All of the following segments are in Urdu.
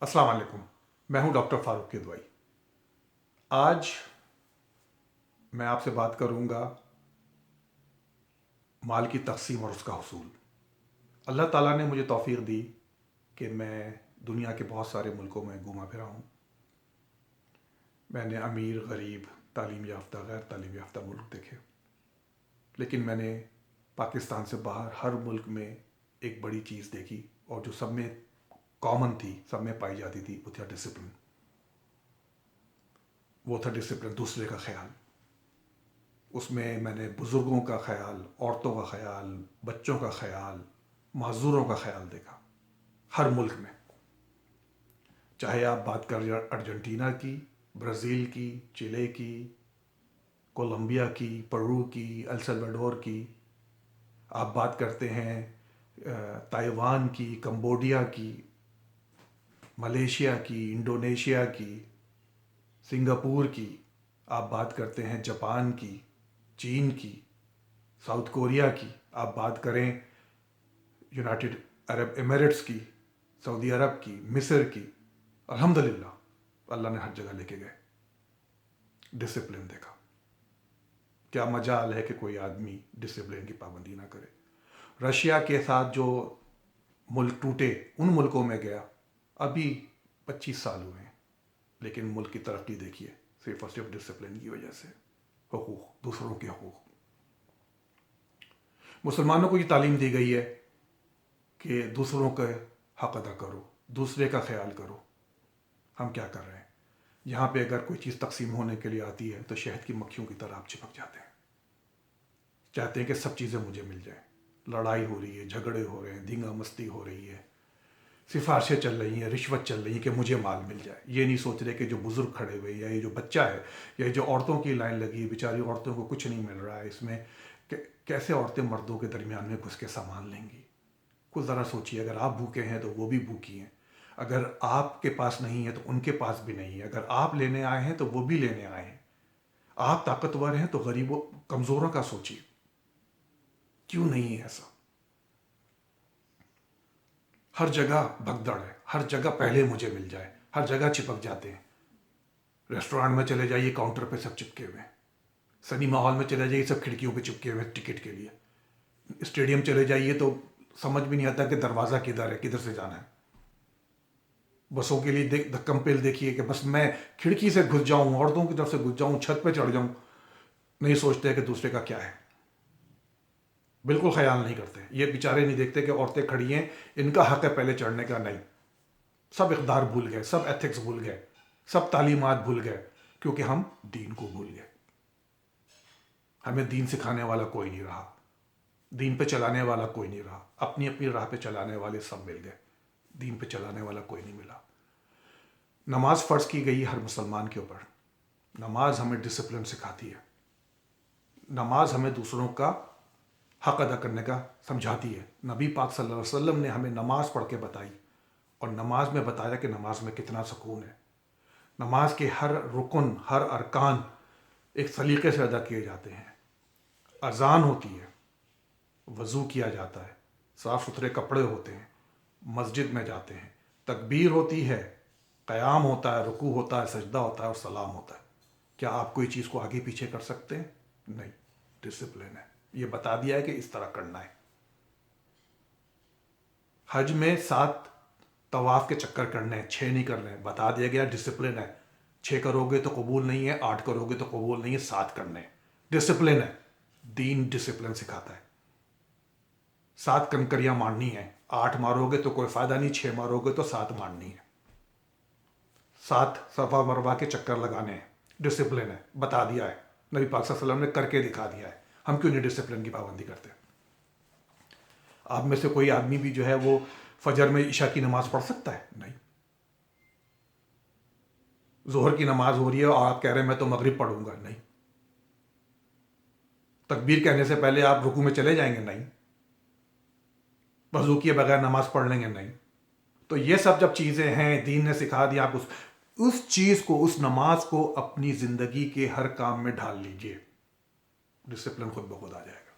السلام علیکم. میں ہوں ڈاکٹر فاروق کدوائی. آج میں آپ سے بات کروں گا مال کی تقسیم اور اس کا حصول. اللہ تعالیٰ نے مجھے توفیق دی کہ میں دنیا کے بہت سارے ملکوں میں گھوما پھرا ہوں. میں نے امیر، غریب، تعلیم یافتہ، غیر تعلیم یافتہ ملک دیکھے، لیکن میں نے پاکستان سے باہر ہر ملک میں ایک بڑی چیز دیکھی، اور جو سب میں کامن تھی، سب میں پائی جاتی تھی، وہ تھا ڈسپلن. وہ تھا ڈسپلن، دوسرے کا خیال. اس میں نے بزرگوں کا خیال، عورتوں کا خیال، بچوں کا خیال، معذوروں کا خیال دیکھا ہر ملک میں. چاہے آپ بات کر ارجنٹینا کی، برازیل کی، چیلے کی، کولمبیا کی، پیرو کی، السلواڈور کی. آپ بات کرتے ہیں تائیوان کی، کمبوڈیا کی، ملیشیا کی، انڈونیشیا کی، سنگاپور کی. آپ بات کرتے ہیں جاپان کی، چین کی، ساؤتھ کوریا کی. آپ بات کریں یونائٹڈ عرب ایمریٹس کی، سعودی عرب کی، مصر کی. الحمدللہ اللہ نے ہر جگہ لے کے گئے. ڈسپلن دیکھا. کیا مجال ہے کہ کوئی آدمی ڈسپلن کی پابندی نہ کرے. رشیا کے ساتھ جو ملک ٹوٹے، ان ملکوں میں گیا. ابھی 25 سال ہوئے ہیں، لیکن ملک کی ترقی دیکھیے صرف اور صرف ڈسپلن کی وجہ سے. حقوق، دوسروں کے حقوق. مسلمانوں کو یہ تعلیم دی گئی ہے کہ دوسروں کا حق ادا کرو، دوسرے کا خیال کرو. ہم کیا کر رہے ہیں؟ یہاں پہ اگر کوئی چیز تقسیم ہونے کے لیے آتی ہے تو شہد کی مکھیوں کی طرح آپ چپک جاتے ہیں. چاہتے ہیں کہ سب چیزیں مجھے مل جائیں. لڑائی ہو رہی ہے، جھگڑے ہو رہے ہیں، دھینگا مستی ہو رہی ہے، سفارشیں چل رہی ہیں، رشوت چل رہی ہے کہ مجھے مال مل جائے. یہ نہیں سوچ رہے کہ جو بزرگ کھڑے ہوئے، یا یہ جو بچہ ہے، یا جو عورتوں کی لائن لگی ہے، بیچاری عورتوں کو کچھ نہیں مل رہا ہے. اس میں کیسے عورتیں مردوں کے درمیان میں گھس کے سامان لیں گی؟ کچھ ذرا سوچیے. اگر آپ بھوکے ہیں تو وہ بھی بھوکی ہیں. اگر آپ کے پاس نہیں ہے تو ان کے پاس بھی نہیں ہے. اگر آپ لینے آئے ہیں تو وہ بھی لینے آئے ہیں. آپ طاقتور ہیں تو غریبوں، کمزوروں کا سوچیے. کیوں نہیں ہے ایسا؟ ہر جگہ بھگدڑ ہے، ہر جگہ پہلے مجھے مل جائے، ہر جگہ چپک جاتے ہیں. ریسٹورانٹ میں چلے جائیے، کاؤنٹر پہ سب چپکے ہوئے ہیں. سنیما ہال میں چلے جائیے، سب کھڑکیوں پہ چپکے ہوئے ٹکٹ کے لیے. اسٹیڈیم چلے جائیے تو سمجھ بھی نہیں آتا کہ دروازہ کدھر ہے، کدھر سے جانا ہے. بسوں کے لیے دھکم پیل دیکھیے کہ بس میں کھڑکی سے گھس جاؤں، عورتوں کی طرف سے گھس جاؤں، چھت پہ چڑھ جاؤں. نہیں سوچتے کہ دوسرے کا کیا ہے. بالکل خیال نہیں کرتے. یہ بیچارے نہیں دیکھتے کہ عورتیں کھڑی ہیں، ان کا حق ہے پہلے چڑھنے کا. نہیں، سب اقدار بھول گئے، سب ایتھکس بھول گئے، سب تعلیمات بھول گئے، کیونکہ ہم دین کو بھول گئے. ہمیں دین سکھانے والا کوئی نہیں رہا، دین پہ چلانے والا کوئی نہیں رہا. اپنی اپنی راہ پہ چلانے والے سب مل گئے، دین پہ چلانے والا کوئی نہیں ملا. نماز فرض کی گئی ہر مسلمان کے اوپر. نماز ہمیں ڈسپلن سکھاتی ہے. نماز ہمیں دوسروں کا حق ادا کرنے کا سمجھاتی ہے. نبی پاک صلی اللہ علیہ وسلم نے ہمیں نماز پڑھ کے بتائی، اور نماز میں بتایا کہ نماز میں کتنا سکون ہے. نماز کے ہر رکن، ہر ارکان ایک سلیقے سے ادا کیے جاتے ہیں. اذان ہوتی ہے، وضو کیا جاتا ہے، صاف ستھرے کپڑے ہوتے ہیں، مسجد میں جاتے ہیں، تکبیر ہوتی ہے، قیام ہوتا ہے، رکوع ہوتا ہے، سجدہ ہوتا ہے، اور سلام ہوتا ہے. کیا آپ کوئی چیز کو آگے پیچھے کر سکتے ہیں؟ نہیں. ڈسپلن ہے. یہ بتا دیا ہے کہ اس طرح کرنا ہے. حج میں 7 طواف کے چکر کرنے ہیں، 6 نہیں کرنے ہیں. بتا دیا گیا ڈسپلن ہے. 6 کرو گے تو قبول نہیں ہے، 8 کرو گے تو قبول نہیں ہے، 7 کرنے ہیں. ڈسپلن ہے. دین ڈسپلن سکھاتا ہے. 7 کنکریاں مارنی ہیں، 8 مارو گے تو کوئی فائدہ نہیں، 6 مارو گے تو 7 مارنی ہے. 7 صفا مروا کے چکر لگانے ہیں. ڈسپلن ہے. بتا دیا ہے نبی پاک صلی اللہ علیہ وسلم نے، کر کے دکھا دیا ہے. ہم کیوں نہیں ڈسپلن کی پابندی کرتے؟ آپ میں سے کوئی آدمی بھی جو ہے وہ فجر میں عشاء کی نماز پڑھ سکتا ہے؟ نہیں. ظہر کی نماز ہو رہی ہے اور آپ کہہ رہے ہیں میں تو مغرب پڑھوں گا. نہیں. تکبیر کہنے سے پہلے آپ رکوع میں چلے جائیں گے؟ نہیں. وضو کیے بغیر نماز پڑھ لیں گے؟ نہیں. تو یہ سب جب چیزیں ہیں، دین نے سکھا دیا. آپ اس چیز کو، اس نماز کو اپنی زندگی کے ہر کام میں ڈھال لیجئے. ڈسپلن خود بخود آ جائے گا.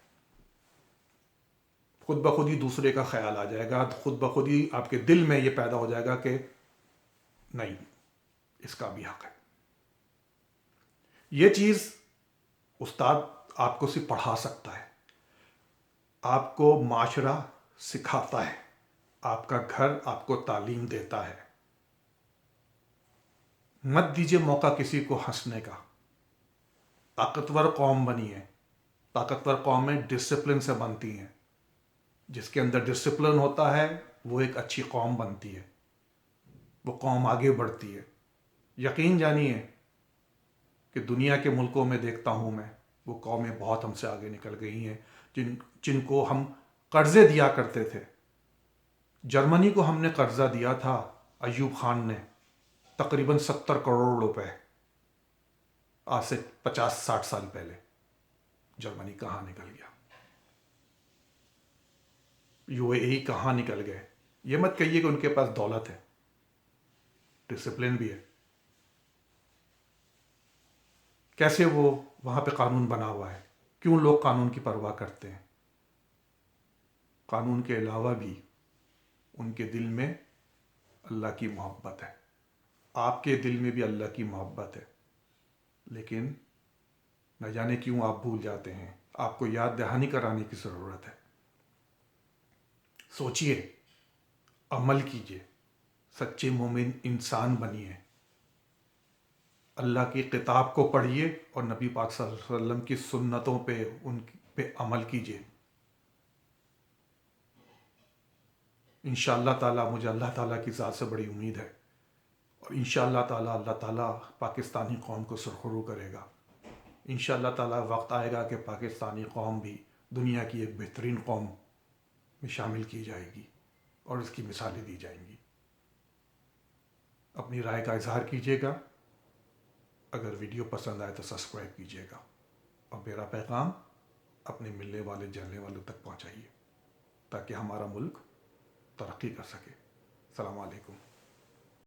خود بخود ہی دوسرے کا خیال آ جائے گا. خود بخود ہی آپ کے دل میں یہ پیدا ہو جائے گا کہ نہیں، اس کا بھی حق ہے. یہ چیز استاد آپ کو صرف پڑھا سکتا ہے، آپ کو معاشرہ سکھاتا ہے، آپ کا گھر آپ کو تعلیم دیتا ہے. مت دیجیے موقع کسی کو ہنسنے کا. طاقتور قوم بنی ہے. طاقتور قومیں ڈسپلن سے بنتی ہیں. جس کے اندر ڈسپلن ہوتا ہے وہ ایک اچھی قوم بنتی ہے، وہ قوم آگے بڑھتی ہے. یقین جانیے کہ دنیا کے ملکوں میں دیکھتا ہوں میں، وہ قومیں بہت ہم سے آگے نکل گئی ہیں جن کو ہم قرضے دیا کرتے تھے. جرمنی کو ہم نے قرضہ دیا تھا، ایوب خان نے، تقریباً 70 کروڑ روپے. آج سے 50-60 سال پہلے جرمنی کہاں نکل گیا، UAE کہاں نکل گئے. یہ مت کہیے کہ ان کے پاس دولت ہے، ڈسپلن بھی ہے. کیسے وہ وہاں پہ قانون بنا ہوا ہے؟ کیوں لوگ قانون کی پرواہ کرتے ہیں؟ قانون کے علاوہ بھی ان کے دل میں اللہ کی محبت ہے. آپ کے دل میں بھی اللہ کی محبت ہے، لیکن نہ جانے کیوں آپ بھول جاتے ہیں. آپ کو یاد دہانی کرانے کی ضرورت ہے. سوچئے، عمل کیجئے، سچے مومن انسان بنیے، اللہ کی کتاب کو پڑھیے اور نبی پاک صلی اللہ علیہ وسلم کی سنتوں پہ ان پہ عمل کیجئے. انشاءاللہ تعالیٰ، مجھے اللہ تعالیٰ کی ذات سے بڑی امید ہے، اور انشاءاللہ تعالیٰ اللہ تعالیٰ پاکستانی قوم کو سرخرو کرے گا. انشاءاللہ تعالیٰ وقت آئے گا کہ پاکستانی قوم بھی دنیا کی ایک بہترین قوم میں شامل کی جائے گی اور اس کی مثالیں دی جائیں گی. اپنی رائے کا اظہار کیجیے گا. اگر ویڈیو پسند آئے تو سبسکرائب کیجیے گا، اور میرا پیغام اپنے ملنے والے جاننے والوں تک پہنچائیے تاکہ ہمارا ملک ترقی کر سکے. السلام علیکم.